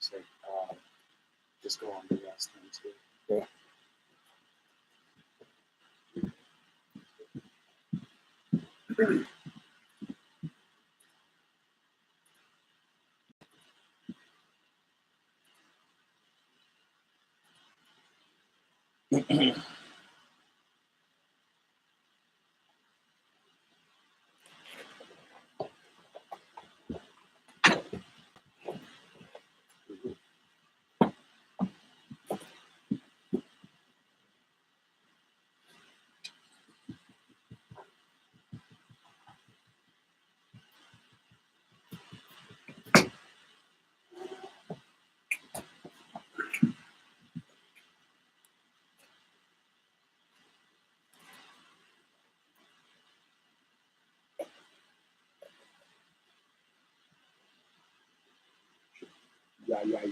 So just go on the last thing too. Yeah.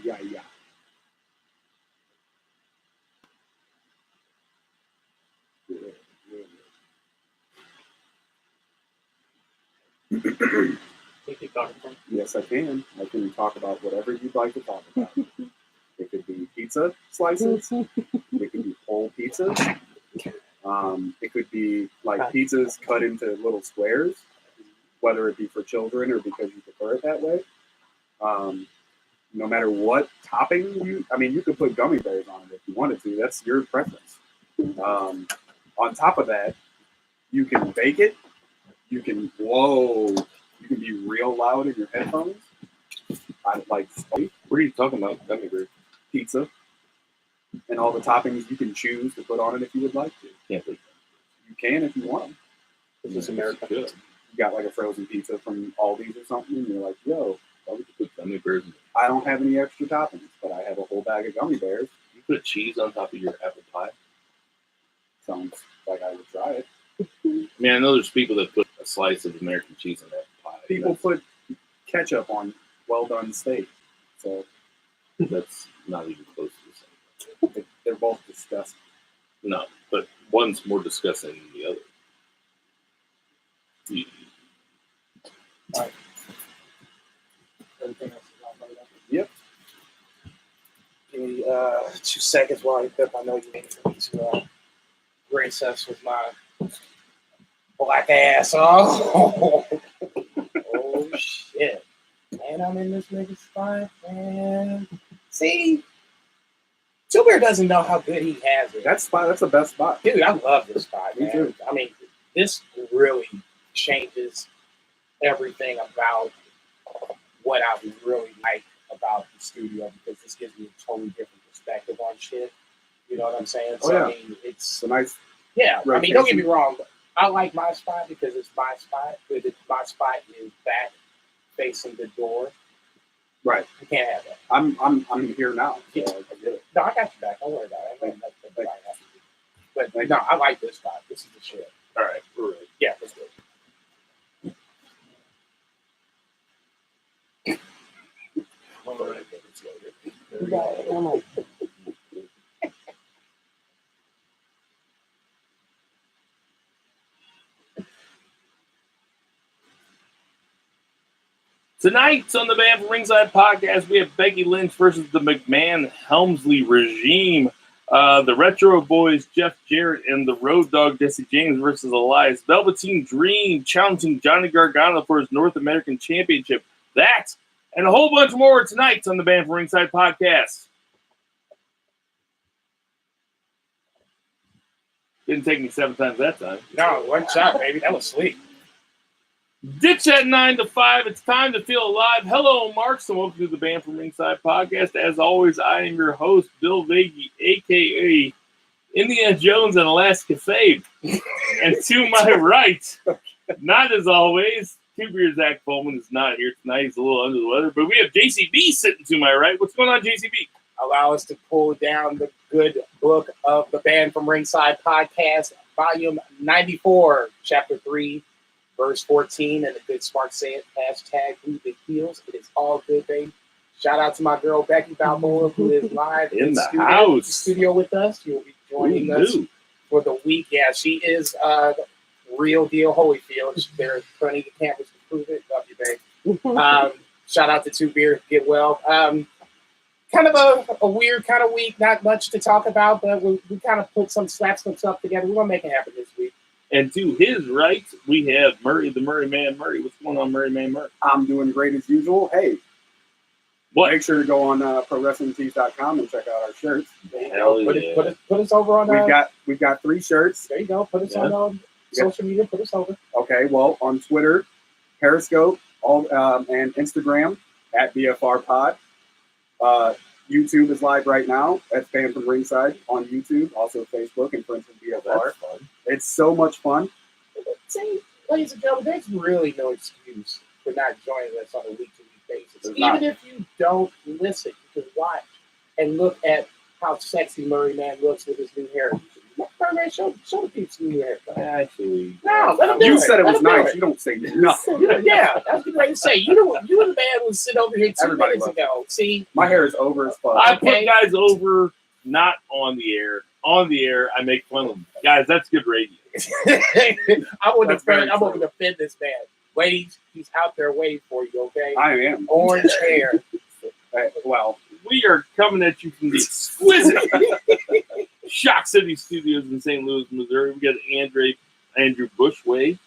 Yeah. Yes, I can. I can talk about whatever you'd like to talk about. It could be pizza slices. It could be whole pizzas. It could be like pizzas cut into little squares, whether it be for children or because you prefer it that way. No matter what topping you could put gummy bears on it if you wanted to. That's your preference. On top of that, you can bake it. You can be real loud in your headphones. I like spice. What are you talking about? Gummy bear. Pizza. And all the toppings you can choose to put on it if you would like to. Yeah, you can if you want them. Is this America? Good. You got like a frozen pizza from Aldi's or something, and you're like, yo, why would you put gummy bears in it? I don't have any extra toppings, but I have a whole bag of gummy bears. You put cheese on top of your apple pie? Sounds like I would try it. I mean, I know there's people that put a slice of American cheese on apple pie. People put ketchup on well-done steak. So that's not even close to the same. They're both disgusting. No, but one's more disgusting than the other. All right. Everything else is all right. Yep. Give me 2 seconds while I put. I know you need for me to grace us with my black ass. Oh, oh shit. Man, I'm in this nigga's spot, man. See? Two Bear doesn't know how good he has it. That's the best spot. Dude, I love this spot, man. Me too. I mean, this really changes everything about what I really like about the studio, because this gives me a totally different perspective on shit. You know what I'm saying? Oh, yeah. I mean, it's a nice. Yeah, rotation. I mean, don't get me wrong. I like my spot because it's my spot, but my spot is back facing the door. Right. You can't have that. I'm here now. So I get it. No, I got you back. Don't worry about it. But no, I like this spot. This is the shit. All right, we're ready. Yeah, let's do it. Tonight on the BFR Ringside Podcast, we have Becky Lynch versus the McMahon-Helmsley regime. The Retro Boys, Jeff Jarrett, and the Road Dogg, Jesse James versus Elias. Velveteen Dream challenging Johnny Gargano for his North American Championship. That and a whole bunch more tonight on the BFR Ringside Podcast. Didn't take me 7 times that time. No, one shot, baby. That was sweet. Ditch at 9 to 5. It's time to feel alive. Hello, Marks, and welcome to the BFR Ringside Podcast. As always, I am your host, Bill Vagey, a.k.a. Indiana Jones and Alaska Fave. And to my right, not as always, Two Beer Zach Coleman is not here tonight. He's a little under the weather. But we have JCB sitting to my right. What's going on, JCB? Allow us to pull down the good book of the Band from Ringside Podcast, Volume 94, Chapter 3. Verse 14, and the good smart say it, hashtag Who the Heels. It is all good, baby. Shout out to my girl Becky Balboa, who is live in the studio with us. You'll be joining us for the week. Yeah, she is the real deal Holyfield. There's plenty of cameras to prove it. Love you, babe. Shout out to Two Beer. Get well. kind of a weird kind of week. Not much to talk about, but we kind of put some stuff together. We're going to make it happen this week. And to his right, we have Murray, the Murray Man Murray. What's going on, Murray Man Murray? I'm doing great as usual. Hey, what? Make sure to go on ProWrestlingTees.com and check out our shirts. Hell yeah. Put us over on. We've got 3 shirts. There you go. Put us on social media. Put us over. Okay. Well, on Twitter, Periscope, and Instagram at BFR Pod. YouTube is live right now. That's Fan from Ringside on YouTube. Also Facebook and Friends from BFR. It's so much fun. See, ladies and gentlemen, there's really no excuse for not joining us on a week-to-week basis. Even if you don't listen, you can watch and look at how sexy Murray Man looks with his new hair. Murray Man, show the people some new hair. Actually, no, let him do it. You said it was nice. It. You don't say nothing. Yeah, I was going to say. You and the man was sitting over here 2 minutes ago. See, my hair is over as fuck. I put guys over, not on the air. On the air, I make fun of them. Guys, that's good radio. I wouldn't offend this man. Ladies, he's out there waiting for you, okay? I am. Orange hair. Well, we are coming at you from the exquisite Shock City Studios in St. Louis, Missouri. We got Andrew Bushway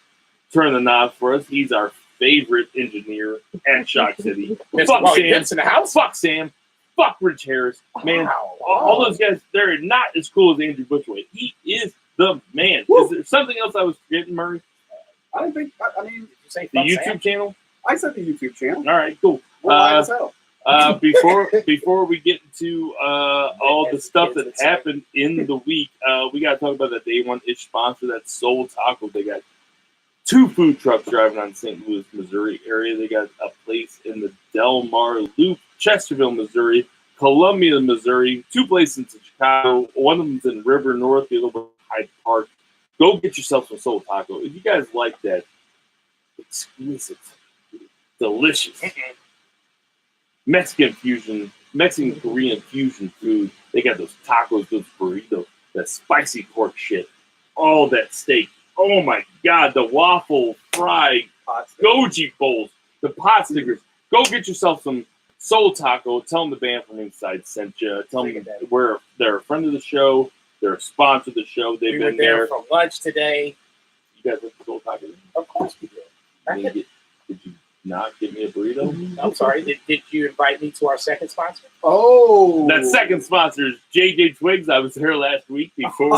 turn the knob for us. He's our favorite engineer at Shock City. Fuck Sam. In the house? Fuck Sam. Fuck Rich Harris. Man, all those guys, they're not as cool as Andrew Bushway. He is the man. Woo. Is there something else I was forgetting, Murray? I don't think, did you say the YouTube channel? I said the YouTube channel. All right, cool. Before we get into all the stuff that happened in the week, we got to talk about that Day One-ish sponsor, that Soul Taco. They got 2 food trucks driving on St. Louis, Missouri area. They got a place in the Del Mar Loop, Chesterville, Missouri, Columbia, Missouri, 2 places in Chicago. One of them's in River North, the other one in Hyde Park. Go get yourself some Soul Taco. If you guys like that exquisite, delicious Mexican Korean fusion food, they got those tacos, those burritos, that spicy pork shit, all that steak. Oh my God, the waffle fried goji bowls, the pot stickers. Go get yourself some Soul Taco. Tell them the band from Inside sent you. Tell them they're a friend of the show. They're a sponsor of the show. They've been there for lunch today. You guys went to Soul Taco? Of course we did. Did you not give me a burrito? I'm sorry. Did you invite me to our second sponsor? Oh, that second sponsor is JJ Twigs. I was there last week before.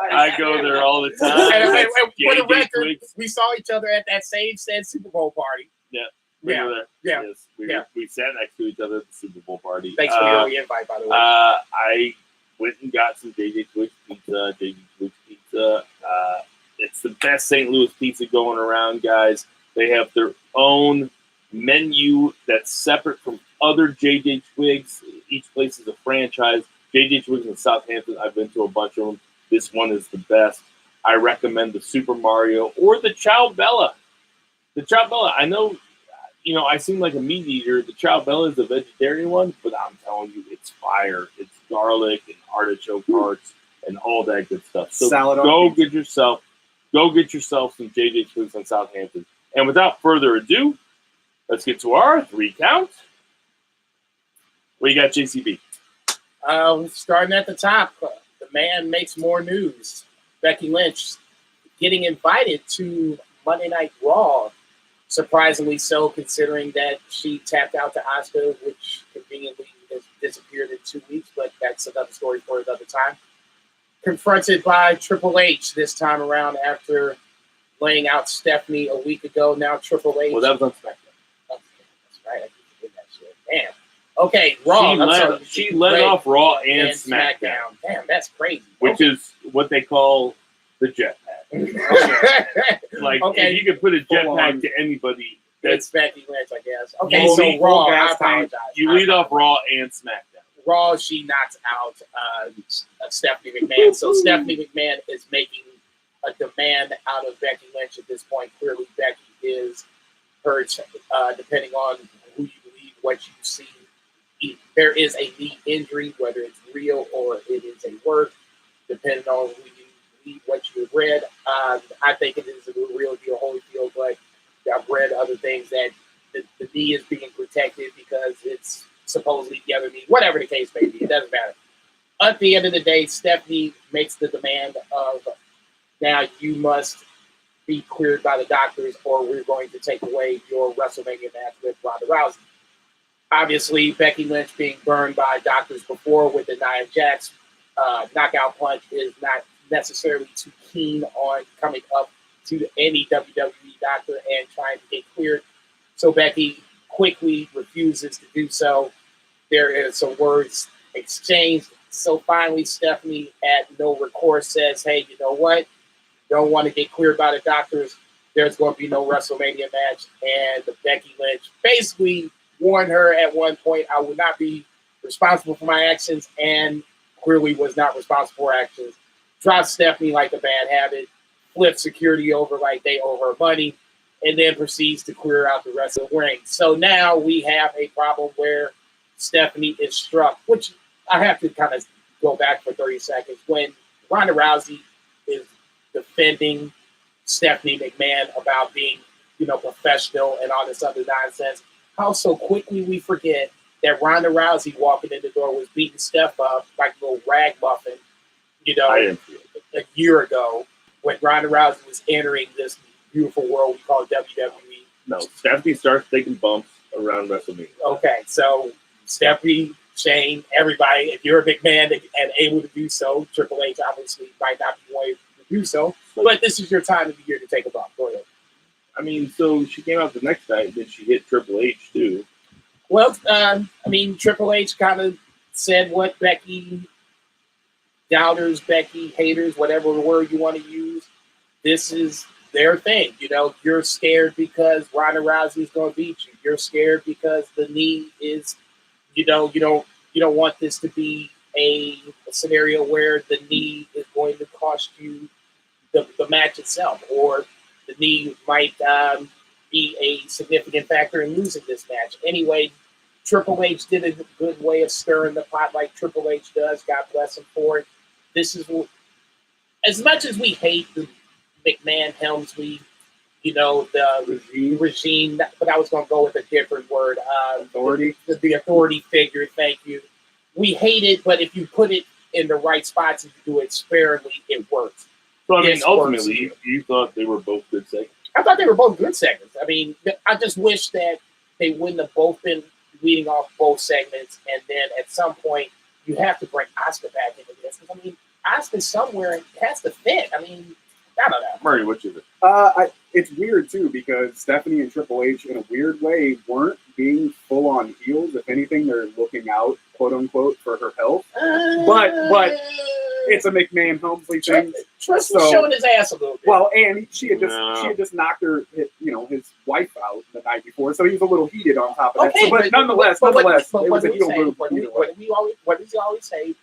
I go there all the time. And for the record, we saw each other at that same Super Bowl party. Yeah. We sat next to each other at the Super Bowl party. Thanks for the early invite, by the way. I went and got some JJ Twigs pizza. It's the best St. Louis pizza going around, guys. They have their own menu that's separate from other JJ Twigs. Each place is a franchise. JJ Twigs in Southampton, I've been to a bunch of them. This one is the best. I recommend the Super Mario or the Ciao Bella. The Ciao Bella, I know, I seem like a meat eater. The Ciao Bella is a vegetarian one, but I'm telling you, it's fire. It's garlic and artichoke hearts and all that good stuff. So go get yourself some JJ Twigs in Southampton. And without further ado, let's get to our 3 count. What you got, JCB? Starting at the top, the man makes more news. Becky Lynch getting invited to Monday Night Raw. Surprisingly so, considering that she tapped out to Asuka, which conveniently has disappeared in 2 weeks, but that's another story for another time. Confronted by Triple H this time around after laying out Stephanie a week ago. Now Triple H. Well, that was on SmackDown. That's right. I did that shit. Damn. Okay, Raw. She led off Raw and SmackDown. Damn, that's crazy. Which is what they call the jetpack. If you could put a jetpack to anybody, that's Becky Lynch, I guess. Okay, so Raw, I apologize. You lead off Raw and SmackDown. Raw, she knocks out Stephanie McMahon. So Stephanie McMahon is making a demand out of Becky Lynch at this point. Clearly, Becky is hurt, depending on who you believe, what you see. There is a knee injury, whether it's real or it is a work, depending on who you believe, what you have read. I think it is a real deal, Holyfield, but I've read other things that the knee is being protected because it's supposedly the other knee, whatever the case may be. It doesn't matter. At the end of the day, Stephanie makes the demand of, now you must be cleared by the doctors or we're going to take away your WrestleMania match with Ronda Rousey. Obviously, Becky Lynch being burned by doctors before with the Nia Jax knockout punch is not necessarily too keen on coming up to any WWE doctor and trying to get cleared. So Becky quickly refuses to do so. There is some words exchanged. So finally, Stephanie at no recourse says, hey, you know what? Don't want to get cleared by the doctors. There's going to be no WrestleMania match. And Becky Lynch basically warned her at one point, I will not be responsible for my actions, and clearly was not responsible for actions. Dropped Stephanie like a bad habit, flipped security over like they owe her money, and then proceeds to clear out the rest of the ring. So now we have a problem where Stephanie is struck, which I have to kind of go back for 30 seconds. When Ronda Rousey is defending Stephanie McMahon about being, professional and all this other nonsense, how so quickly we forget that Ronda Rousey walking in the door was beating Steph up like a little ragamuffin, a year ago when Ronda Rousey was entering this beautiful world we call WWE. No, Stephanie starts taking bumps around WrestleMania. Okay, so Stephanie, Shane, everybody, if you're a big man and able to do so, Triple H obviously might not be wanting to do so, but this is your time of the year to take a bump. Go ahead. I mean, so she came out the next night, then she hit Triple H too. Well, Triple H kind of said what Becky doubters, Becky haters, whatever word you want to use, this is their thing. You're scared because Ronda Rousey is going to beat you. You're scared because the knee is, you don't want this to be a scenario where the knee is going to cost you the match itself, or the knee might be a significant factor in losing this match. Anyway, Triple H did a good way of stirring the pot like Triple H does. God bless him for it. This is as much as we hate the McMahon Helmsley, the regime, but I was going to go with a different word. Authority. The authority figure, thank you. We hate it, but if you put it in the right spots and you do it sparingly, it works. So, ultimately, you thought they were both good segments? I thought they were both good segments. I just wish that they wouldn't have both been leading off both segments, and then at some point, you have to bring Asuka back into this. Asuka somewhere has to fit. I don't know. Murray, what's your opinion? It's weird, too, because Stephanie and Triple H, in a weird way, weren't being full-on heels. If anything, they're looking out, quote-unquote, for her health. But it's a McMahon Helmsley thing. Trish was showing his ass a little bit. Well, and she had just knocked his wife out the night before, so he was a little heated on top of that. So, but nonetheless, it was a heel move. What does he always say?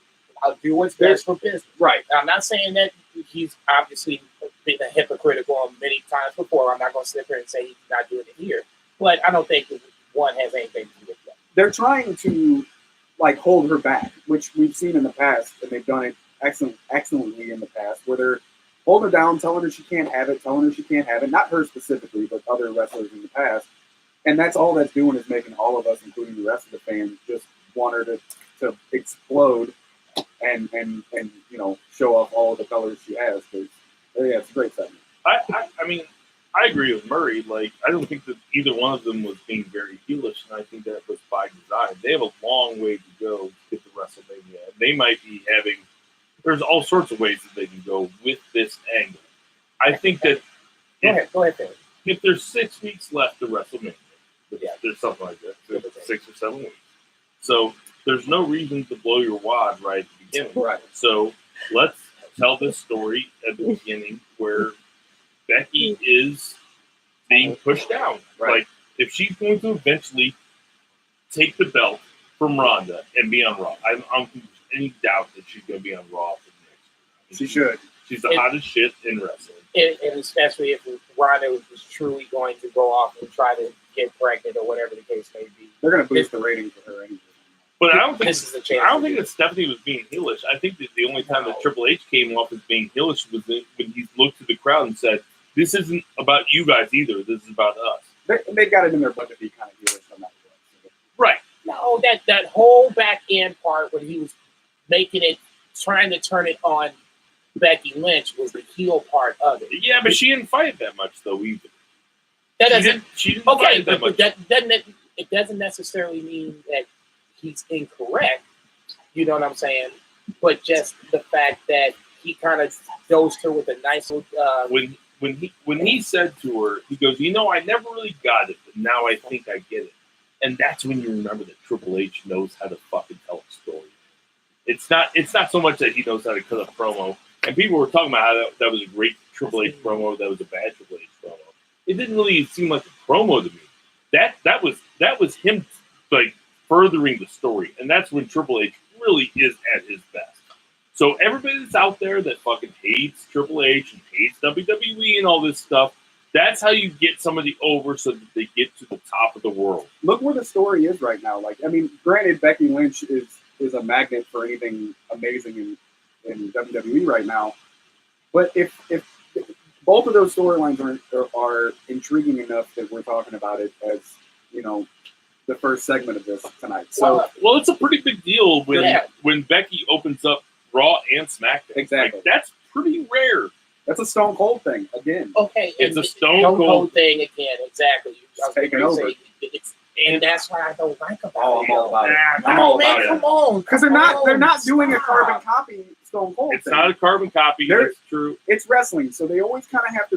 I'll do what's best for business. Right. I'm not saying that he's obviously been a hypocritical many times before. I'm not going to sit there and say he's not doing it here. But I don't think one has anything to do with that. They're trying to hold her back, which we've seen in the past, and they've done it excellently in the past, where they're holding her down, telling her she can't have it, not her specifically, but other wrestlers in the past. And that's all that's doing is making all of us, including the rest of the fans, just want her to explode and show off all of the colors she has. Because it's a great segment. I agree with Murray. I don't think that either one of them was being very heelish, and I think that was by design. They have a long way to go to get to WrestleMania. They might be having. There's all sorts of ways that they can go with this angle. I think that Go ahead. If there's 6 weeks left to WrestleMania, there's something like that, 6 or 7 weeks. So there's no reason to blow your wad right at the beginning. Right. So let's tell this story at the beginning where Becky is being pushed down. Right. If she's going to eventually take the belt from Ronda and be on Raw, I don't think there's any doubt that she's going to be on Raw for the next year. She should. She's the hottest shit in wrestling. And especially if Ronda was truly going to go off and try to get pregnant or whatever the case may be. They're going to boost the ratings for her anyway. But I don't think this is a chance. I don't think that Stephanie was being heelish. I think that the only time that Triple H came off as being heelish was when he looked to the crowd and said, "This isn't about you guys either. This is about us." they've got it in their blood to be kind of heelish no matter what. Right. No, that whole back end part when he was trying to turn it on Becky Lynch was the heel part of it. Yeah, but she didn't fight that much though either. That doesn't. She didn't fight that much. It doesn't necessarily mean that he's incorrect. You know what I'm saying? But just the fact that he kind of goes to her with a nice little. When he said to her, he goes, I never really got it, but now I think I get it. And that's when you remember that Triple H knows how to fucking tell a story. It's not so much that he knows how to cut a promo. And people were talking about how that was a great Triple H promo, that was a bad Triple H promo. It didn't really seem like a promo to me. That was him like furthering the story, and that's when Triple H really is at his best. So everybody that's out there that fucking hates Triple H and hates WWE and all this stuff, that's how you get somebody over so that they get to the top of the world. Look where the story is right now. Like, I mean, granted, Becky Lynch is a magnet for anything amazing in WWE right now, but if both of those storylines are intriguing enough that we're talking about it as, the first segment of this tonight. So, well, it's a pretty big deal when Becky opens up Raw and SmackDown. Exactly. Like, that's pretty rare. That's a Stone Cold thing again. Okay, it's a Stone Cold thing again. Exactly. It's taking over. And that's what I don't like about it. I'm all about it. I'm all about it. Come on, because they're not doing a carbon copy Stone Cold. It's not a carbon copy. It's true. It's wrestling, so they always kind of have to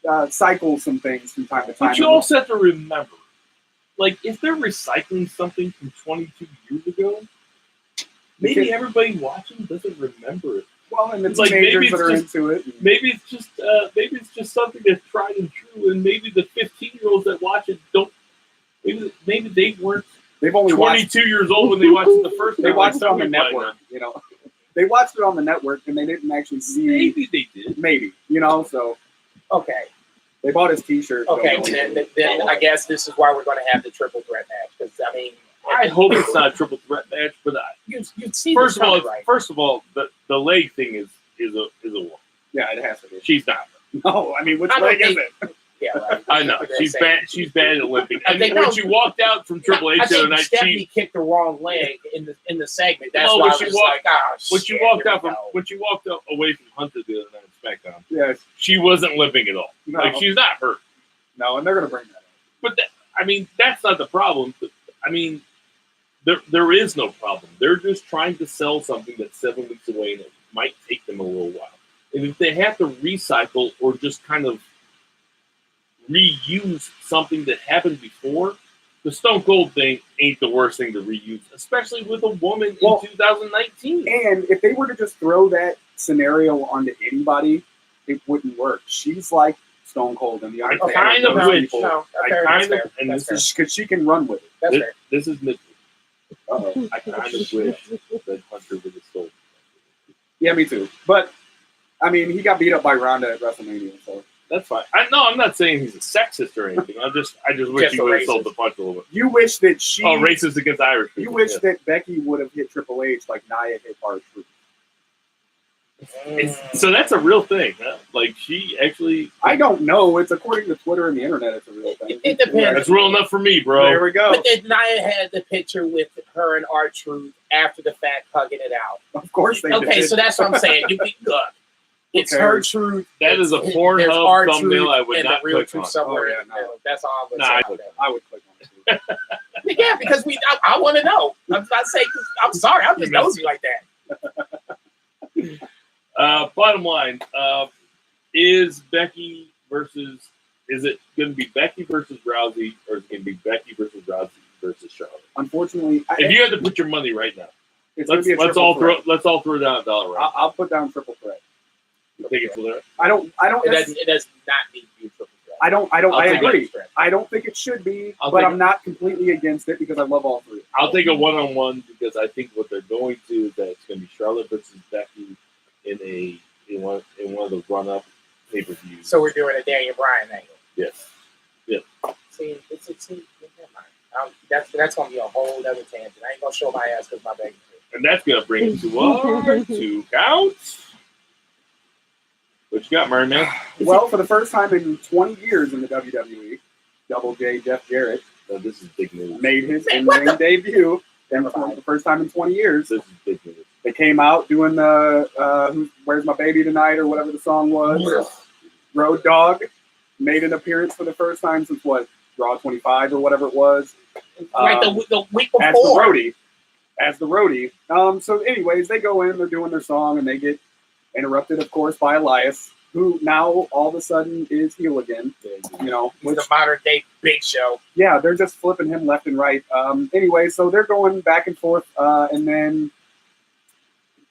recycle some things from time to time. But you also have to remember, like, if they're recycling something from 22 years ago, maybe everybody watching doesn't remember it. Well, and the teenagers that are into it. Maybe it's just something that's tried and true, and maybe the 15-year-olds that watch it don't. Maybe they weren't. They've only 22 years old when they watched it the first time. They watched it on the network. They watched it on the network, and they didn't actually see. Maybe they did. Maybe so. Okay. They bought his T-shirt. Okay, then I guess this is why we're going to have the triple threat match. Because I hope it's not a triple threat match, but you'd see. First of all, the leg thing is a woman. Yeah, it has to be. She's not. No, I mean, which leg is it? Yeah, right. I know she's bad. She's bad at limping. And when she walked out from Triple H the other night, Stephanie kicked the wrong leg in the segment. That's why I was like, when she walked away from Hunter the other night on SmackDown, yes, she wasn't limping at all. No. Like, she's not hurt. No, and they're gonna bring that up. But that's not the problem. There is no problem. They're just trying to sell something that's 7 weeks away, and it might take them a little while. And if they have to recycle or just kind of reuse something that happened before, the Stone Cold thing ain't the worst thing to reuse, especially with a woman in 2019. And if they were to just throw that scenario onto anybody, it wouldn't work. She's like Stone Cold and the Undertaker. And this is because she can run with it. This is Mitchell. Uh-oh. I kind of wish that Hunter would have sold. Yeah, me too. But I mean, he got beat up by Ronda at WrestleMania, so that's fine. I'm not saying he's a sexist or anything. I just wish he would have sold the punch a little bit. You wish that she racist against Irish people. You wish that Becky would have hit Triple H like Nia hit R-Truth. So that's a real thing, huh? Like, she actually... I don't know. It's according to Twitter and the internet, it's a real thing. It depends. That's real enough for me, bro. There we go. But then Nia had the picture with her and R-Truth after the fact, hugging it out. Of course they did. Okay, so that's what I'm saying. Look, it's her truth. That is a Pornhub thumbnail I would not click on. Somewhere in the middle. That's all I would say. I would click on it. Yeah, because I want to know. I'm not saying, I'm sorry, I'm just nosy like that. Bottom line, is it going to be Becky versus Rousey, or is it going to be Becky versus Rousey versus Charlotte? Unfortunately, if you had to put your money right now, let's all throw down a dollar. Right I'll put down triple threat. You think it's there? I don't. It does not need to be a triple threat. I agree. I don't think it should be, but I'm not completely against it because I love all three. I'll take a one-on-one because I think what they're going to is that it's going to be Charlotte versus Becky in one of the run-up pay-per-views. So we're doing a Daniel Bryan angle. Yes. Yeah. See, never mind. That's going to be a whole other tangent. I ain't going to show my ass because my baby. And that's going to bring us to our 2 counts. What you got, Murray, man? Well, for the first time in 20 years in the WWE, Double J Jeff Jarrett No, this is big news. made his in-ring debut for the first time in 20 years. This is big news. They came out doing the "Where's My Baby Tonight" or whatever the song was. Road Dogg made an appearance for the first time since Raw 25 or whatever it was. Like the week before. As the roadie. So anyways, they go in, they're doing their song, and they get interrupted, of course, by Elias, who now all of a sudden is heel again. You know, He's the modern day Big Show. yeah, they're just flipping him left and right. Anyway, so they're going back and forth, and then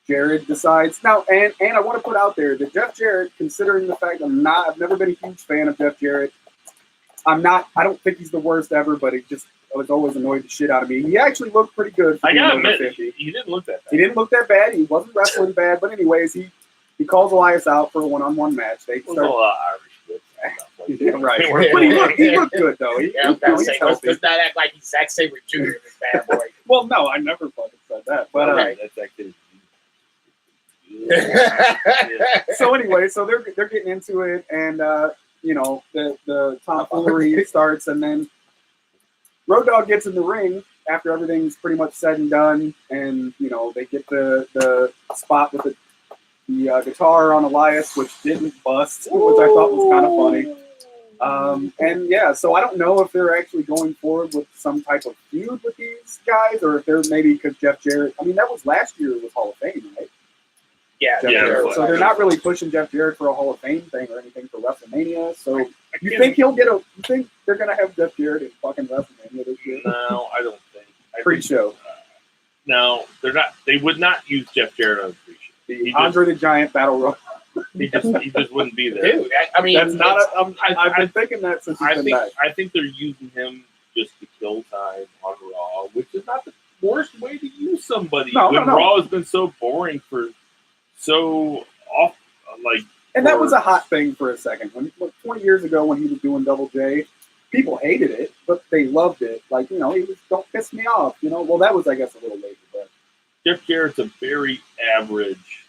Jared decides now, and I want to put out there that Jeff Jarrett, considering the fact I've never been a huge fan of Jeff Jarrett. I don't think he's the worst ever, but it was always annoyed the shit out of me. He actually looked pretty good. I gotta admit, 50. he didn't look that bad. He didn't look that bad. He wasn't wrestling bad, but anyways, he calls Elias out for a one-on-one match. They It was start. all Irish shit. Yeah, right. But he looked good though. Yeah, I'm gonna say, let's not act like he's Zack Sabre Jr. in this bad boy. Well, no, I never fucking said that. But Right. That's actually. so anyway, so they're getting into it, and the tomfoolery starts, and then Road Dogg gets in the ring after everything's pretty much said and done, and they get the spot with the guitar on Elias, which didn't bust, which I thought was kind of funny. And yeah, so I don't know if they're actually going forward with some type of feud with these guys, or if they're maybe because Jeff Jarrett. I mean, that was last year was Hall of Fame, right? Yeah, Jeff Jarrett. So they're not really pushing Jeff Jarrett for a Hall of Fame thing or anything for WrestleMania. So you think you think they're gonna have Jeff Jarrett in fucking WrestleMania this year? No, I don't think. Pre-show. No, they're not. They would not use Jeff Jarrett on the pre-show. The Andre the Giant Battle Royal. He just wouldn't be there. Dude, I mean, That's not. I've been thinking that since he's been back. I think they're using him just to kill time on Raw, which is not the worst way to use somebody. No. Raw has been so boring for so off, And that was a hot thing for a second. 20 years ago when he was doing Double J, people hated it, but they loved it. Like, he was, don't piss me off, Well, that was, I guess, a little later, but Jeff Jarrett's a very average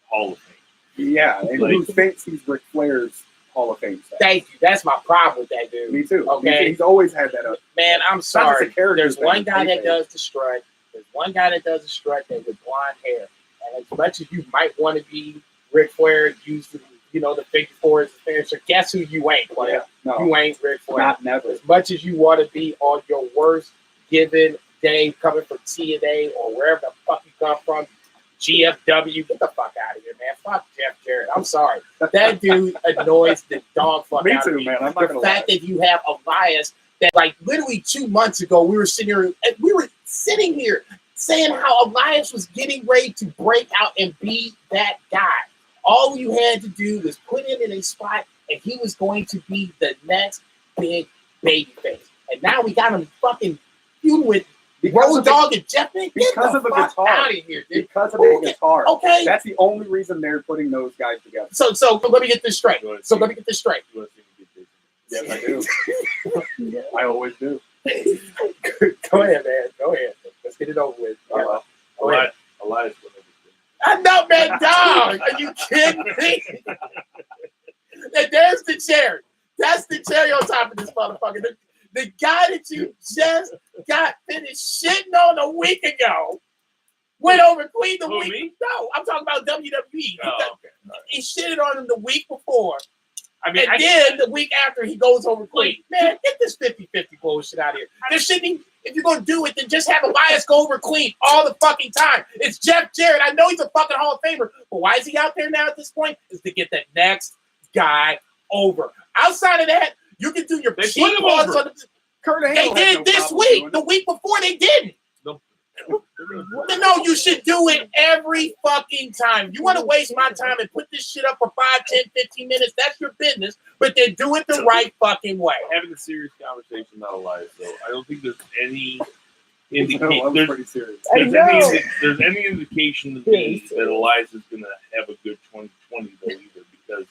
Hall of Fame. Yeah, and who thinks he's Ric Flair's Hall of Fame status? Thank you. That's my problem with that dude. Me too. Okay. He's always had that up. Man, I'm sorry. There's one thing, guy that does the strut. There's one guy that does the strut that with blonde hair. And as much as you might want to be Ric Flair, use the figure four as a finisher, guess who you ain't, player? Yeah, no, you ain't Ric Flair. Not never. As much as you want to be on your worst given day coming from TNA or wherever the fuck you come from, GFW, get the fuck out of here, man. Fuck Jeff Jarrett. I'm sorry. That dude annoys the dog fuck out of me. Man. I'm not the fact that you have Elias that literally 2 months ago we were sitting here saying how Elias was getting ready to break out and be that guy. All you had to do was put him in a spot and he was going to be the next big babyface. And now we got him fucking feuding with Road Dogg and Jeff. Get because of the guitar. Out of here, dude. Because of the guitar. Okay. That's the only reason they're putting those guys together. So let me get this straight. Yes, I do. I always do. Go ahead, man. Go ahead. Let's get it over with. Elias. I know, man, dog. Are you kidding me? And there's the cherry. That's the cherry on top of this motherfucker. The guy that you just got finished shitting on a week ago went over Queen the week. Me? No, I'm talking about WWE. Oh, okay. He shitted on him the week before. I mean, then the week after he goes over Queen. Man, get this 50-50 bullshit out of here. There shouldn't, if you're going to do it, then just have Elias go over Queen all the fucking time. It's Jeff Jarrett. I know he's a fucking Hall of Famer, but why is he out there now at this point? Is to get the next guy over. Outside of that, you can do your cheap ones on the Kurt Angle. They did this week. The week before they didn't. No, you should do it every fucking time. You want to waste my time and put this shit up for 5, 10, 15 minutes, that's your business, but then do it the right fucking way. Having a serious conversation, not Elias, though. I don't think there's any I'm pretty serious. there's any indication to me that Elias is going to have a good 2020 though either, because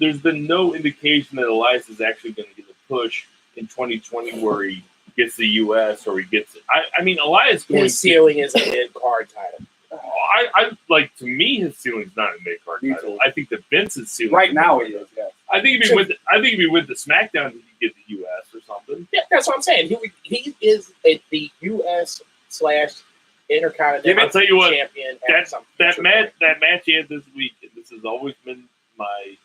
there's been no indication that Elias is actually going to get a push in 2020 where he gets the U.S. or he gets it. I mean, Elias going his ceiling is a mid-card title. I to me his ceiling's not a mid-card title. I think that Vince's ceiling right now he is. Yeah, I think if he went to SmackDown, he could get the US or something. Yeah, that's what I'm saying. He is the US / Intercontinental I'll tell you what, champion. That match he had this week. And this has always been my.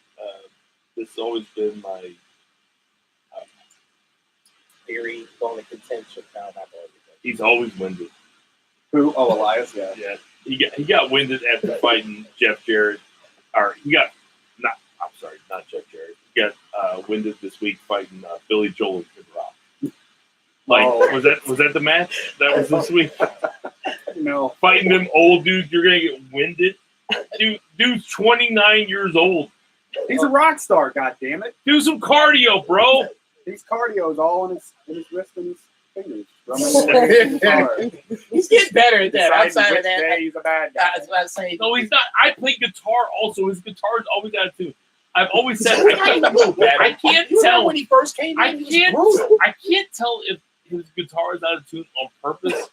Theory going to contention. No, not that. He's always winded. Who? Oh, Elias. Yeah. Yeah. He got winded after fighting Jeff Jarrett. Or not Jeff Jarrett. He got winded this week fighting Billy Joel and Kid Rock. Was that the match that was this week? No. Fighting them old dudes, you're gonna get winded. Dude's 29 years old. He's a rock star. God damn it. Do some cardio, bro. These cardios all in his wrist and his fingers. He's getting better at that. Outside of that, he's a bad guy. I was about to say. No, he's not. I play guitar also. His guitar is always out of tune. I've always said I can't tell when he first came in. I can't tell if his guitar is out of tune on purpose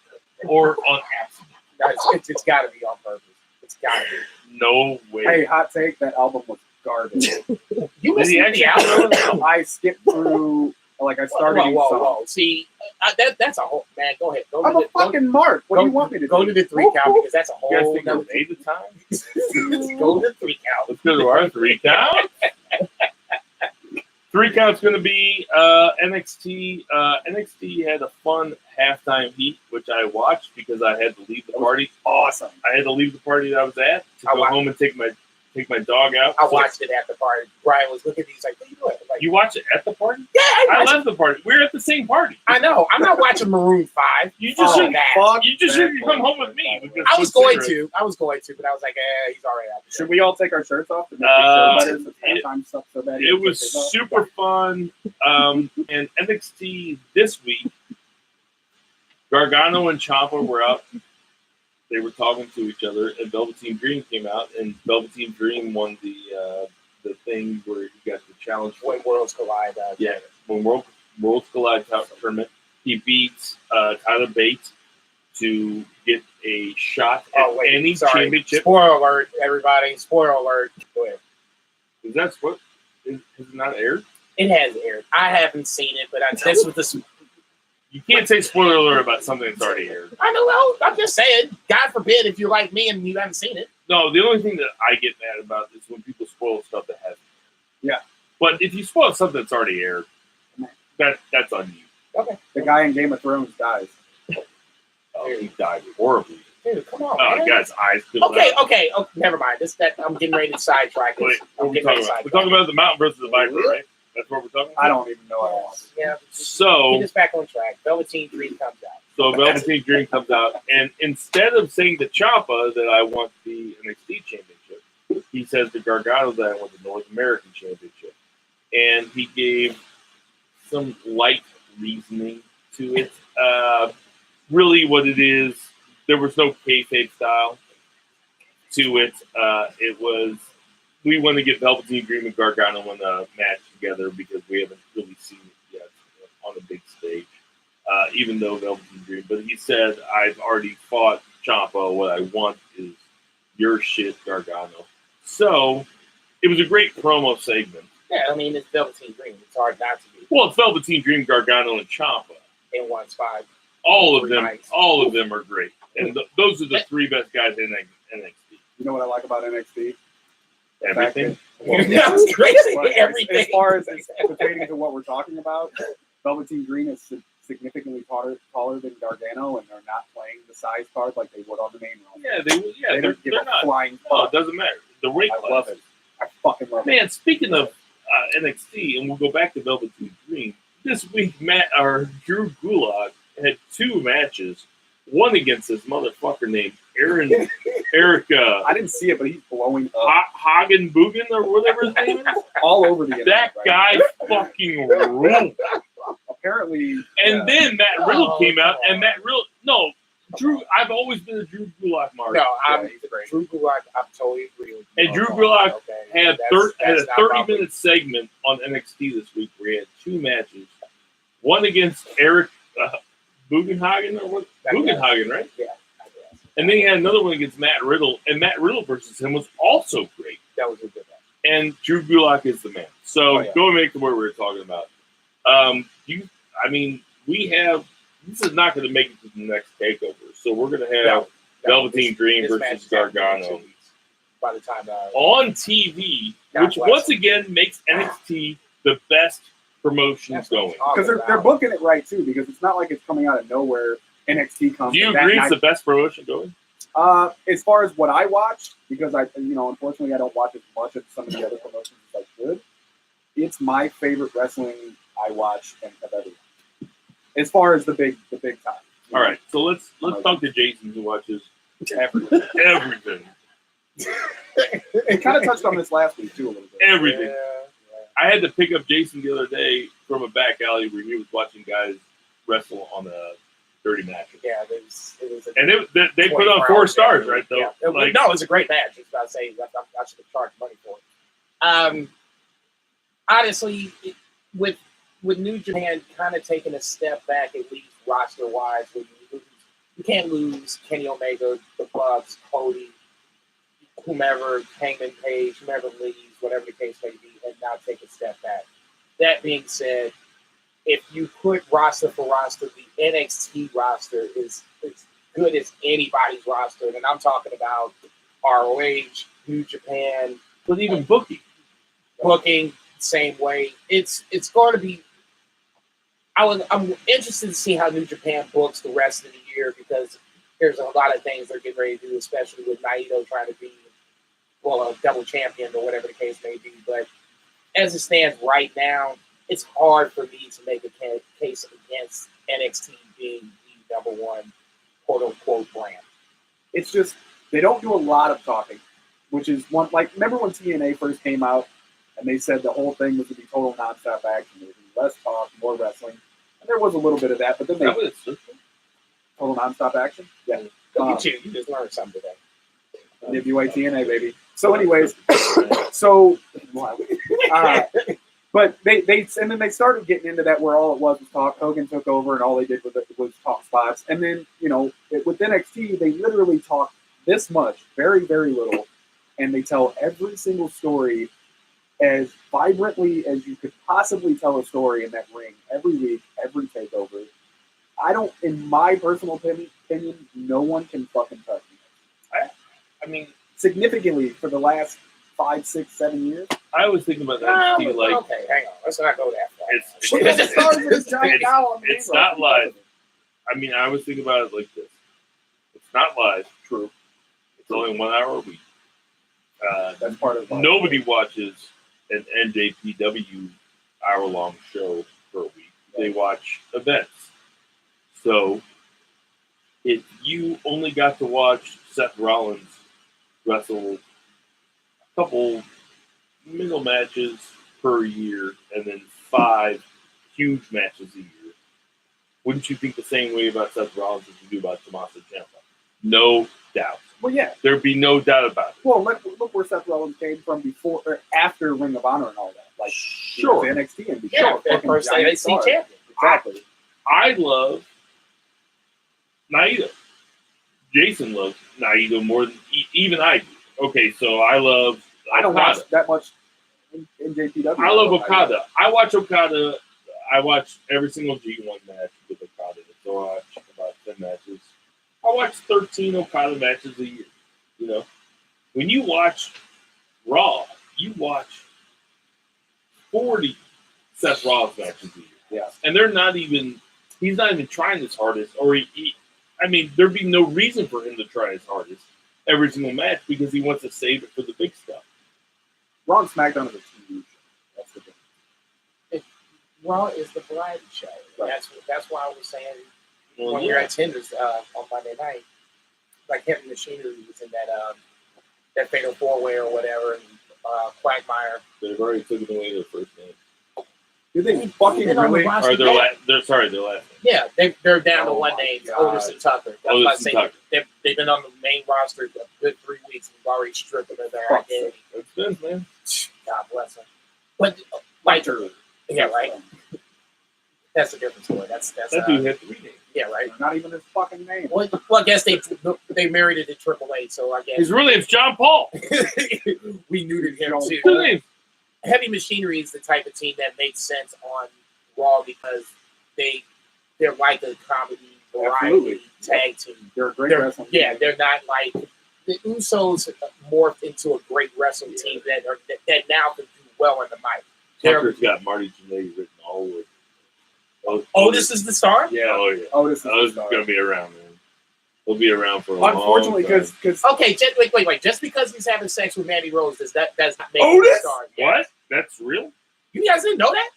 or on accident. It's got to be on purpose. It's got to be. No way. Hey, hot take. That album was garbage. You listened to the album? I skipped through. I started. Whoa. See, that's a whole man. Go ahead. I'm a fucking mark. What do you want me to do? Go to the 3 count because that's a whole. You guys think we're made the time? Let's go to the 3 count. Let's go to our 3 count. 3 count's going to be NXT. NXT had a fun halftime heat, which I watched because I had to leave the party. Awesome. I had to leave the party that I was at to go home and take my dog out. I watched it at the party. Brian was looking at me. He's like, "What are you doing?" Like, you watched it at the party? Yeah, I left the party. We're at the same party. I know. I'm not watching Maroon 5. You just should come home with me. I was going to, but I was like, he's already out. Should we all take our shirts off? To make it was super fun. And NXT this week, Gargano and Ciampa were out. They were talking to each other, and Velveteen Dream came out, and Velveteen Dream won the thing where he got the challenge when Worlds Collide. When Worlds Collide tournament, he beats Tyler Bates to get a shot at any championship. Spoiler alert, everybody! Spoiler alert. Go ahead. Is that what? Has it not aired? It has aired. I haven't seen it, but this was the. You can't say spoiler alert about something that's already aired. I don't know. I'm just saying. God forbid if you're like me and you haven't seen it. No, the only thing that I get mad about is when people spoil stuff that hasn't. Yeah. But if you spoil something that's already aired, that's on you. Okay. The guy in Game of Thrones dies. Oh, he died horribly. Dude, come on, man. Guy's eyes. Okay. Oh, never mind. I'm getting ready to sidetrack. Wait, what are we talking about? We're talking about the Mountain versus the Viper, right? That's what we're talking about? I don't even know what I want. Yeah. So get us back on track. Velveteen Dream comes out. So Velveteen Dream comes out, and instead of saying to Ciampa that I want the NXT championship, he says to Gargano that I want the North American championship. And he gave some light reasoning to it. Really what it is, there was no kayfabe style to it. It was, we want to get Velveteen Dream and Gargano in a match together because we haven't really seen it yet on a big stage. Even though Velveteen Dream, but he said, I've already fought Ciampa. What I want is your shit, Gargano. So it was a great promo segment. Yeah, I mean, it's Velveteen Dream. It's hard not to be. Well, it's Velveteen Dream, Gargano, and Ciampa. In one spot. All of them are great. And those are the 3 best guys in NXT. You know what I like about NXT? Everything. That's crazy. Everything. As far as pertaining to what we're talking about, Velveteen Dream is significantly taller than Gargano, and they're not playing the size card like they would on the main roster. Yeah, they would. Yeah, they're not flying. No, it doesn't matter. The weight class. I love it. I fucking love it. Man, speaking of NXT, and we'll go back to Velveteen Dream. This week, Drew Gulak had 2 matches. One against this motherfucker named Eric. I didn't see it, but he's blowing up. Hagen Boogen or whatever his name is. All over the internet. That guy fucking ruled. Apparently. And then Matt Riddle came out, and no, Drew. I've always been a Drew Gulak mark. No, Drew Gulak. I'm totally agree with you. And Drew Gulak had a 30-minute segment on NXT this week where he had 2 matches. One against Eric Bugenhagen or what? Bugenhagen, right? Yeah. And then he had another one against Matt Riddle, and Matt Riddle versus him was also great. That was a good match. and Drew Gulak is the man. So yeah. going back to what we were talking about, we have. This is not going to make it to the next takeover. So we're going to have Velveteen Dream versus Gargano by the time on TV, which once again makes NXT the best promotion going. Because they're booking it right too. Because it's not like it's coming out of nowhere. NXT comes. Do you agree it's the best promotion going? As far as what I watched, because unfortunately I don't watch as much of some of the other promotions as I should. It's my favorite wrestling I watch and have ever watched. As far as the big time. All right, so let's talk to Jason, who watches everything. It kind of touched on this last week too a little bit. Everything. Yeah. I had to pick up Jason the other day from a back alley where he was watching guys wrestle on a dirty match. Yeah, it was and they put on 4 stars, right? Though, yeah. No, it was a great match. Just about to say, I should have charged money for it. Honestly, with New Japan kind of taking a step back, at least roster-wise, where you can't lose Kenny Omega, the Bucks, Cody, whomever, Hangman Page, whomever leaves, whatever the case may be, and now take a step back. That being said, if you put roster for roster, the NXT roster is as good as anybody's roster, and I'm talking about ROH, New Japan, but even booking, same way. It's going to be. I'm interested to see how New Japan books the rest of the year because there's a lot of things they're getting ready to do, especially with Naito trying to be, a double champion or whatever the case may be. But as it stands right now, it's hard for me to make a case against NXT being the number one quote-unquote brand. It's just they don't do a lot of talking, which is one. Like, remember when TNA first came out and they said the whole thing was to be total nonstop action, there would be less talk, more wrestling. And there was a little bit of that, but then they total nonstop action. Yeah, look at you just learned something today. NWA TNA, baby. So, anyways, but they started getting into that where all it was talk. Hogan took over, and all they did was talk spots. And then with NXT, they literally talk this much, very very little, and they tell every single story as vibrantly as you could possibly tell a story in that ring every week, every takeover. In my personal opinion, no one can fucking touch me. I mean, significantly for the last 5, 6, 7 years. I was thinking about that. Okay, hang on. Let's not go that far. It's not live. I mean, I was thinking about it like this. It's not live. True. It's only 1 hour a week. That's part of nobody watches an NJPW hour-long show for a week. They watch events. So, if you only got to watch Seth Rollins wrestle a couple middle matches per year and then 5 huge matches a year, wouldn't you think the same way about Seth Rollins as you do about Tommaso Ciampa? No doubt. Well, yeah. There'd be no doubt about it. Well, look where Seth Rollins came from before or after Ring of Honor and all that. Like, sure. NXT and before. Yeah, first NXT champion. Exactly. I love Naito. Jason loves Naito more than even I do. Okay, so I don't watch that much in JPW. I love Okada. I watch Okada. I watch every single G1 match with Okada. So I watch about 10 matches. I watch 13 Okada matches a year. When you watch Raw, you watch 40 Seth Rollins matches a year. Yeah. And he's not even trying his hardest, there'd be no reason for him to try his hardest every single match because he wants to save it for the big stuff. Raw and SmackDown is a TV show. That's the thing. Raw is the variety show. Right. That's why I was saying when you're at Tinder's on Monday night, like Heavy Machinery was in that Fatal 4-Way or whatever, and Quagmire. They've already taken away their first name. Do they fucking really? Or their last name. Yeah, they're down to one name, Otis and Tucker. That's why I say they've been on the main roster a good 3 weeks and we've already stripped them of their identity. That's good, man. God bless them. But yeah, right. That's a different story. That's that dude had 3 names. Yeah, right. Not even his fucking name. Well, I guess they married it to AAA, so I guess His real name's John Paul. we neutered him too. Good name. Heavy Machinery is the type of team that makes sense on Raw because they're like a comedy variety tag team. They're a great wrestling team. Yeah, they're not like the Usos morphed into a great wrestling team that now can do well in the mic. Tucker's got Marty Jannetty written all over. Otis is the star? Yeah, Otis is going to be around, man. He'll be around for a long time. Unfortunately, because okay, wait. Just because he's having sex with Mandy Rose, does not make him Otis? a star? Yeah. What? That's real? You guys didn't know that?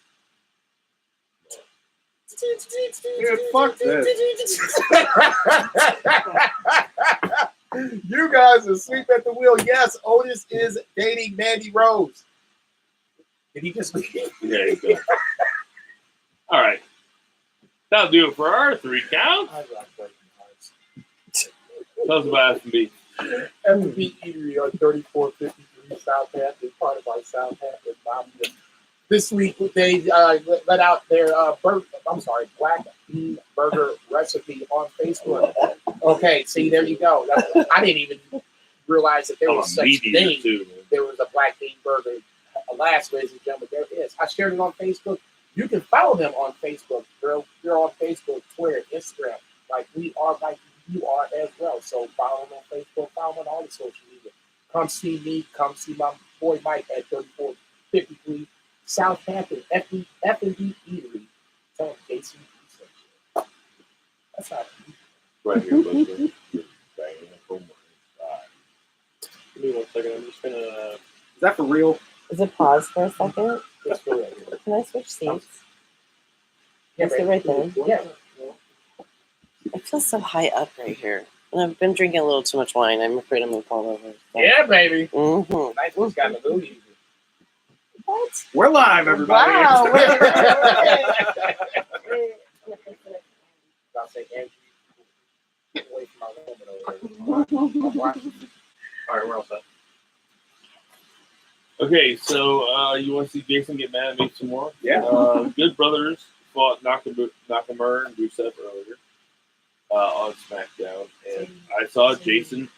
Dude, fuck this. You guys are asleep at the wheel. Yes, Otis is dating Mandy Rose. Did he just leave? Yeah, he's done. All right. That'll do it for our 3 counts. I love breaking hearts. Tell us about F&B. F&B Eatery on 3453 Southampton, part of our Southampton Mountain. This week, they let out their Black Bean Burger recipe on Facebook. Okay, see, there you go. I didn't even realize that there was such a thing. Too, there was a Black Bean Burger. Alas, ladies and gentlemen, there is. I shared it on Facebook. You can follow them on Facebook. They're on Facebook, Twitter, Instagram. Like we are, like you are as well. So follow them on Facebook, follow them on all the social media. Come see me. Come see my boy Mike at 3453 Southampton F&B Eatery. Tell him Jason. That's not right here, buddy. Give me 1 second. I'm just gonna. Is that for real? Is it pause for a second? It's for real. Can I switch seats? Yeah, Is it right there? Yeah. I feel so high up right here. And I've been drinking a little too much wine. I'm afraid I'm going to fall over. Yeah, baby. Mm-hmm. Nice one's got the mood easy. What? We're live, everybody. Wow. I'll say, Andrew, get away from my woman over there. All right, we're all set. Okay, so you want to see Jason get mad at me some more? Yeah. Good Brothers fought Nakamura and Rusev earlier on SmackDown, and I saw Jason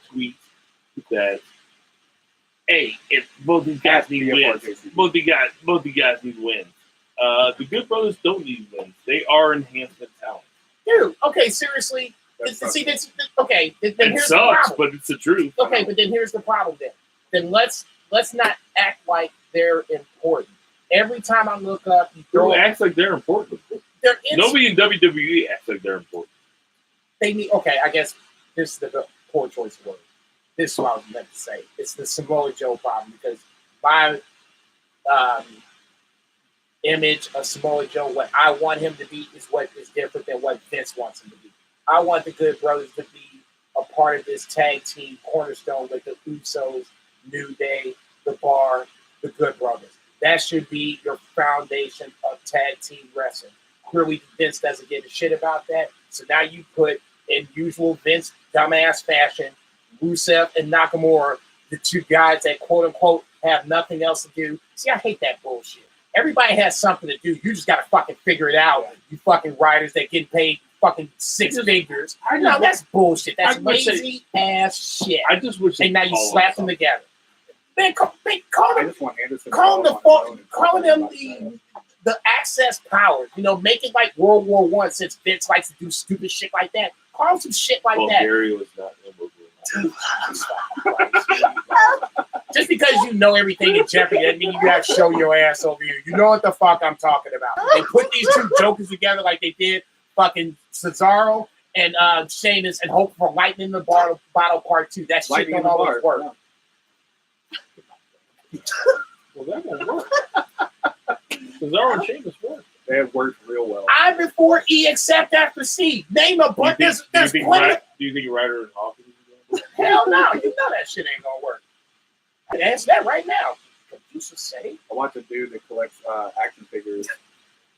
tweet that, hey, if both these guys need wins, both these guys need wins. The Good Brothers don't need wins; they are enhancement talent. Dude, okay, seriously. Okay, then It here's sucks, the problem. but it's the truth. Okay, but then here's the problem. Then let's not act like they're important. Every time I look up, you Who throw acts like they're important? Nobody in WWE acts like they're important. They need. Okay, I guess this is the poor choice of words. This is what I was meant to say. It's the Samoa Joe problem because my image of Samoa Joe, what I want him to be, is what is different than what Vince wants him to be. I want the Good Brothers to be a part of this tag team cornerstone with the Usos, New Day, The Bar, the Good Brothers. That should be your foundation of tag team wrestling. Clearly, Vince doesn't give a shit about that. So now you put, in usual Vince dumbass fashion, Rusev and Nakamura, the two guys that quote-unquote have nothing else to do. See, I hate that bullshit. Everybody has something to do. You just got to fucking figure it out. You fucking writers that get paid fucking 6 figures. No, that's bullshit. That's lazy ass shit. I just wish. And now you slap them together. Man, call I them, just want Anderson. call them the access powers. You know, make it like World War I, since Vince likes to do stupid shit like that. Call them some shit like that. Bulgaria was not in World War I. Just because you know everything in Jeopardy doesn't mean you gotta show your ass over here. You know what the fuck I'm talking about. They put these two jokers together like they did fucking Cesaro and Sheamus and hope for Lightning in the Bottle Part 2. That shit don't always work. Well, that won't work. Cesaro and Sheamus work. They have worked real well. I before E except after C. Name a bunch. There's plenty. Do you think Ryder and Hawkins is going to work? Hell no. You know that shit ain't gonna work. I'd answer that right now. You should say. I watch a dude that collects action figures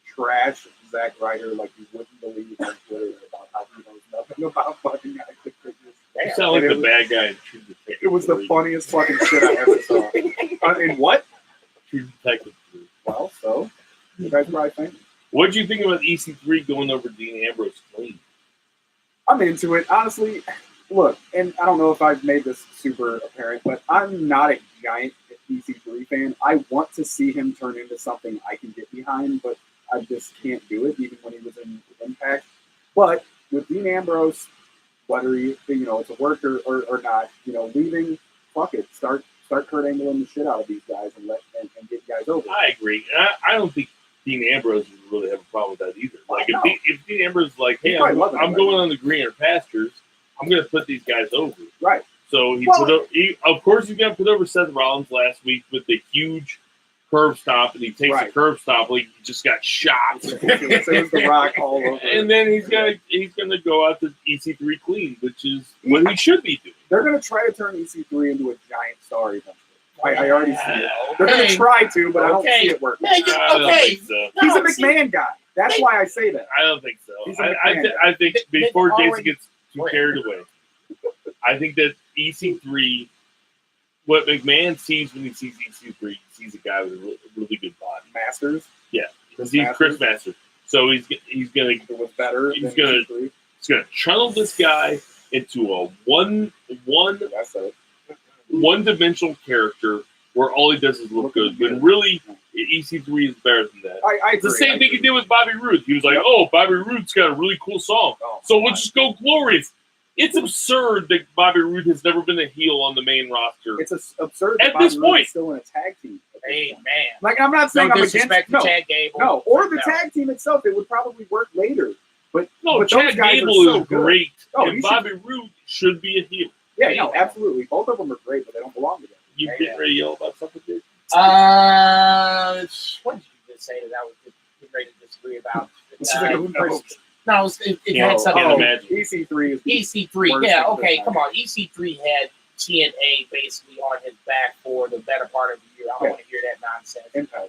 trash Zack Ryder like you wouldn't believe on Twitter about how he knows nothing about fucking action figures. You sound like the bad guy in True Detective. It was the funniest fucking shit I ever saw. In what? True Detective. Well, so you guys probably think. What do you think about EC3 going over Dean Ambrose clean? I'm into it. Honestly, look, and I don't know if I've made this super apparent, but I'm not a giant EC3 fan. I want to see him turn into something I can get behind, but I just can't do it, even when he was in Impact. But with Dean Ambrose, whether it's a worker or not, leaving, fuck it, start Kurt Angling the shit out of these guys and get guys over. I agree. I don't think Dean Ambrose would really have a problem with that either. Like if Dean Ambrose is like, hey, I'm going on the greener pastures, I'm going to put these guys over. Right. So of course he's going to put over Seth Rollins last week with the huge curb stop, and he takes the curb stop like he just got shot. So the Rock all over. And then he's gonna go out to EC3 clean, which is what he should be doing. They're gonna try to turn EC3 into a giant star eventually. I already see it. They're gonna try to, but I don't see it working. I don't think so. He's a McMahon guy. That's why I say that. I don't think so. I think before Jason gets too carried away, I think that EC3, what McMahon sees when he sees EC3, he sees a guy with a really good body. Masters? Yeah. He's Chris Masters. So he's gonna what's better. He's gonna channel this guy into a one-dimensional character where all he does is look good. But really, EC3 is better than that. I agree. It's the same thing he did with Bobby Roode. He was like, "Oh, Bobby Roode's got a really cool song, so we'll just go glorious." It's absurd that Bobby Roode has never been a heel on the main roster. It's absurd at this point. Still in a tag team. Hey, man. Like, I'm not saying I'm against Chad Gable. No, or the tag team itself. It would probably work later. But Chad Gable is great. And Bobby Roode should be a heel. Yeah, no, absolutely. Both of them are great, but they don't belong together. You getting ready to yell about something, dude? What did you just say that I was getting ready to disagree about? Who knows? No, it had something. EC3 is EC3. Yeah, okay, come on. EC3 had TNA basically on his back for the better part of the year. I don't want to hear that nonsense.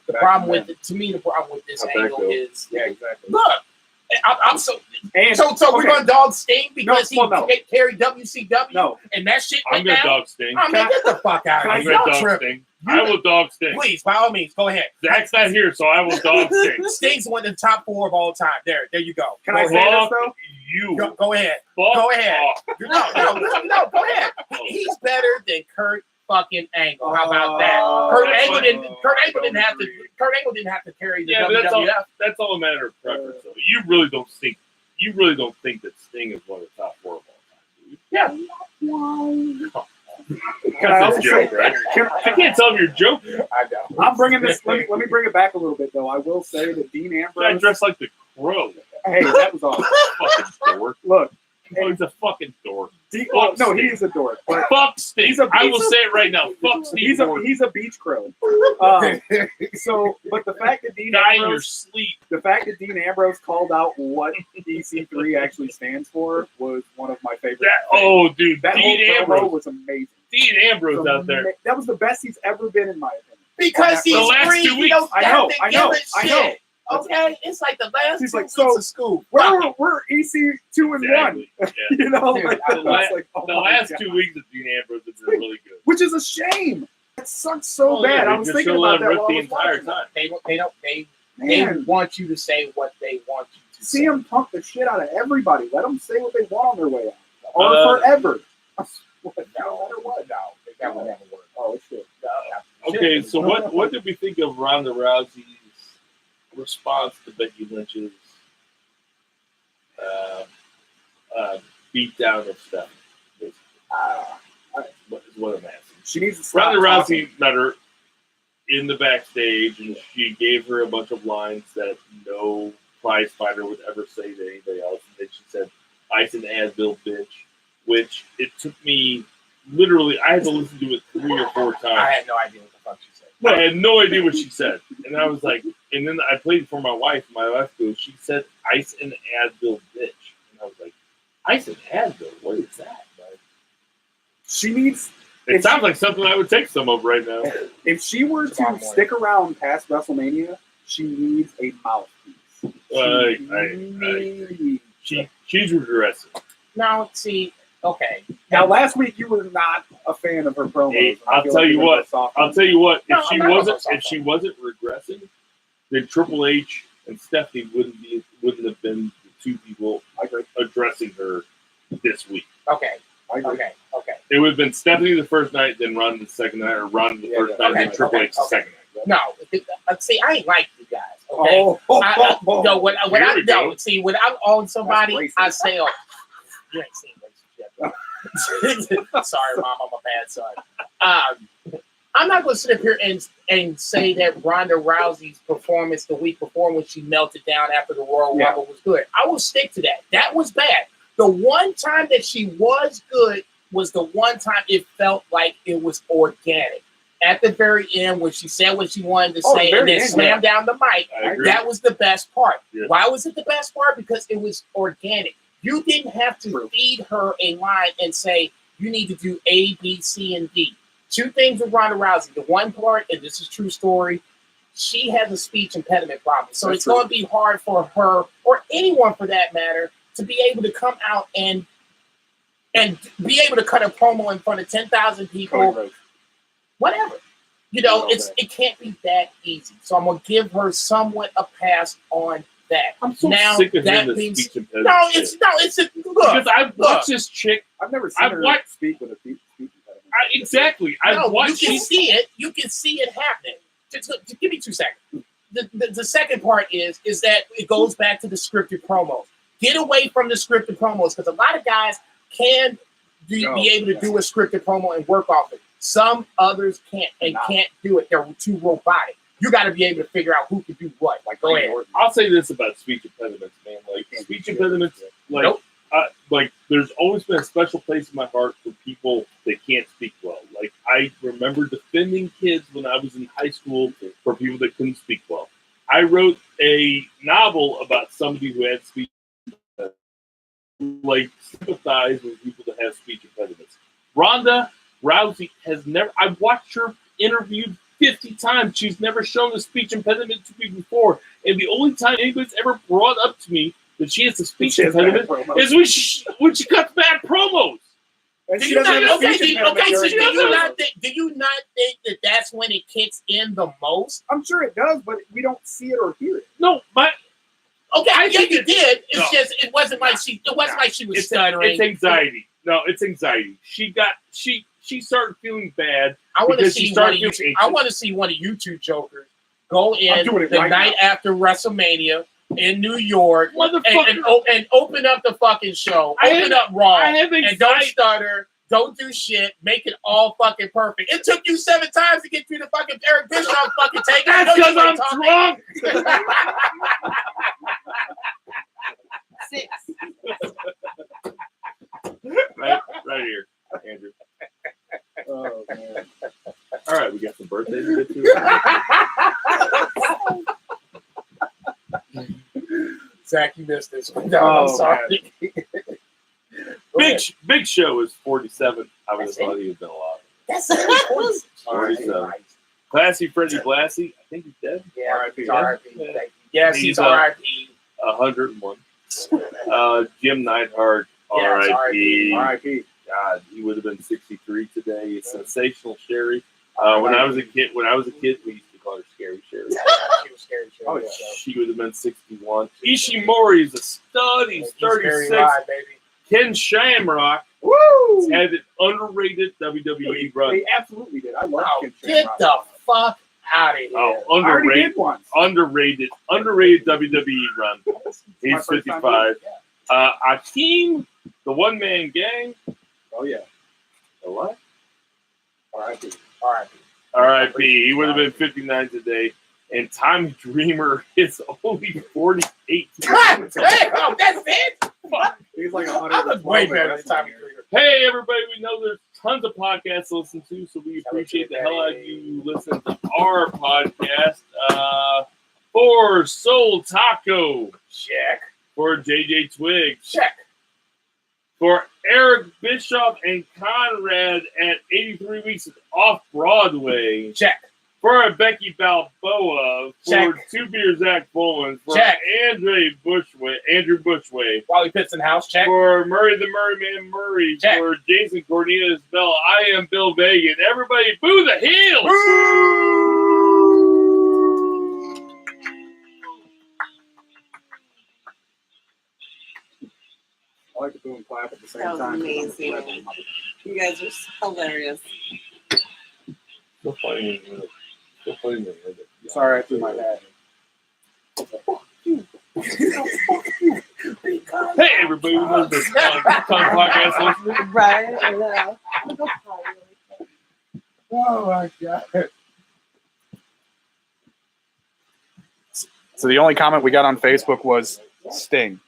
The problem with this angle is exactly. Look, I'm so we're gonna dog Sting because he carried WCW. No, and that shit. I'm gonna dog Sting. I mean, get the fuck out of here. I'm gonna dog Sting. I will dog Sting. Please, by all means, go ahead. Zach's not here, so I will dog Sting. Sting's one of the top 4 of all time. There you go. Can I say this though? You go ahead. Go ahead. No, go ahead. He's better than Kurt fucking Angle. How about that? Kurt Angle didn't have to carry the WWF. That's all a matter of preference. Though. You really don't think that Sting is one of the top 4 of all time, do you? Yeah. I can't tell if you're joking. I know. I'm bringing this. Let me bring it back a little bit, though. I will say that Dean Ambrose. I dressed like the Crow. Hey, that was awesome. Fucking dork. Look, he's a fucking dork. He is a dork. But fuck Sting. I will say it right now. Fuck Steve. He's a beach crow. But the fact that Dean die in your sleep. The fact that Dean Ambrose called out what EC3 actually stands for was one of my favorite. Dude, that Dean whole Ambrose was amazing. Dean Ambrose out there. That was the best he's ever been, in my opinion. Because he's free. He don't have to give a shit. Okay, it's like the last 2 weeks of school. We're EC 2 and 1. Yeah. You know, dude, the last 2 weeks of Dean Ambrose have been really good. Which is a shame. It sucks so bad. I was thinking about that while I was entire time. They want you to say what they want you to say. CM Punk the shit out of everybody. Let them say what they want on their way out. Or forever. No, that would never work. Oh, shit. Okay, so what did we think of Ronda Rousey's response to Becky Lynch's beat down of Stephanie? What I'm asking. She needs to stop. Ronda Rousey met her in the backstage, and she gave her a bunch of lines that no prize fighter would ever say to anybody else. And then she said, "Ice and Advil, bitch," which it took me literally. I had to listen to it 3 or 4 times. I had no idea what the fuck she said. I had no idea what she said, and I was like, and then I played it for my wife. My wife goes, "She said Ice and Advil, bitch," and I was like, "Ice and Advil, what is that?" Like, she needs. It sounds like something I would take some of right now. If she were to stick around past WrestleMania, she needs a mouthpiece. She's regressing. Now, see, okay. Now, last week you were not a fan of her promos. Hey, I'll tell you what. If she wasn't regressing, then Triple H and Stephanie wouldn't have been the two people addressing her this week. Okay. I agree. Okay. It would have been Stephanie the first night, then Ronda the second night, or Ronda the first night, then Triple H the second night. No, see, I ain't like you guys. Okay. Oh, No, when Here I we go. see when I'm on somebody, That's I racist. say, "Oh, you ain't seen racist yet." Sorry, Mom, I'm a bad son. I'm not going to sit up here and say that Ronda Rousey's performance the week before when she melted down after the Royal Rumble was good. I will stick to that. That was bad. The one time that she was good was the one time it felt like it was organic. At the very end, when she said what she wanted to say and then slammed down the mic, that was the best part. Yeah. Why was it the best part? Because it was organic. You didn't have to feed her a line and say, you need to do A, B, C, and D. Two things with Ronda Rousey. The one part, and this is true story, she has a speech impediment problem. So it's going to be hard for her, or anyone for that matter, to be able to come out and be able to cut a promo in front of 10,000 people, whatever. You know, it can't be that easy. So I'm going to give her somewhat a pass on that. I'm so now, sick of that hearing the means, speech impediment. it's a look. Because I've watched this chick. I've never seen her speak with a speech impediment. Exactly. You can see it. You can see it happening. Just give me 2 seconds. The second part is that it goes back to the scripted promos. Get away from the scripted promos because a lot of guys can be able to do a scripted promo and work off it. Some others can't and can't do it. They're too robotic. You got to be able to figure out who can do what. Like, go ahead. I'll say this about speech impediments, man. Like speech impediments, like there's always been a special place in my heart for people that can't speak well. Like I remember defending kids when I was in high school for people that couldn't speak well. I wrote a novel about somebody who had speech impediments, like sympathize with people that have speech impediments. Ronda Rousey has never. I've watched her interviewed 50 times. She's never shown a speech impediment to me before. And the only time anybody's ever brought up to me that she has a speech impediment is when she cuts bad promos. Do you not think that that's when it kicks in the most? I'm sure it does, but we don't see it or hear it. No, but I think you did. It's just it wasn't like she was stuttering. It's anxiety. No, it's anxiety. She started feeling bad. I want to see one of you two jokers go in the night after WrestleMania in New York and open up the fucking show. Open up Raw and don't stutter. Don't do shit. Make it all fucking perfect. It took you 7 times to get through the fucking Eric Bischoff fucking take. That's because I'm drunk. 6. Right here, Andrew. Oh, man. All right, we got some birthdays to get to. Zach, you missed this one. No, I'm sorry. Big Show is 47. I would have thought he had been alive. That's 47. Classy Freddie Blassie, I think he's dead. Yeah, R.I.P. R.I.P. Yes, he's R.I.P. 101. Jim Neidhart, R.I.P. R.I.P. God, he would have been 63 today. It's sensational Sherry. When I was a kid, we used to call her Scary Sherry. She was scary. Oh, yeah. She would have been 61. Ishimori is a stud. He's 36. Live, baby. Ken Shamrock Woo! had an underrated WWE run. They absolutely did. I love Ken Get Shamrock. the fuck out of here. Oh, I already did underrated WWE run. He's 55. Akeem, the one-man gang. Oh, yeah. A what? R.I.P. R.I.P. He would have been 59 today. And Tommy Dreamer is only 48. God damn, that's it? He's like I was way better than Tommy Dreamer. Hey, everybody, we know there's tons of podcasts to listen to, so we appreciate the hell out of you listening to our podcast. For Soul Taco. Check. For JJ Twig. Check. For Eric Bischoff and Conrad at 83 Weeks Off Broadway. Check. For Becky Balboa. Check. For Two Beer Zach Bowman. For Check. Andrew Bushway. Wally Pitts in house. Check. For Murray the Murray Man Murray. Check. For Jason Cornelius Bell. I am Bill Vagan. Everybody boo the heels! like to boom clap at the same That was time. 'cause I'm amazing. repping my- You guys are hilarious. Still funny. Still funny. Sorry, I threw my hat. Hey, everybody, welcome to the podcast listener. Right? Yeah. Oh my god. So the only comment we got on Facebook was Sting.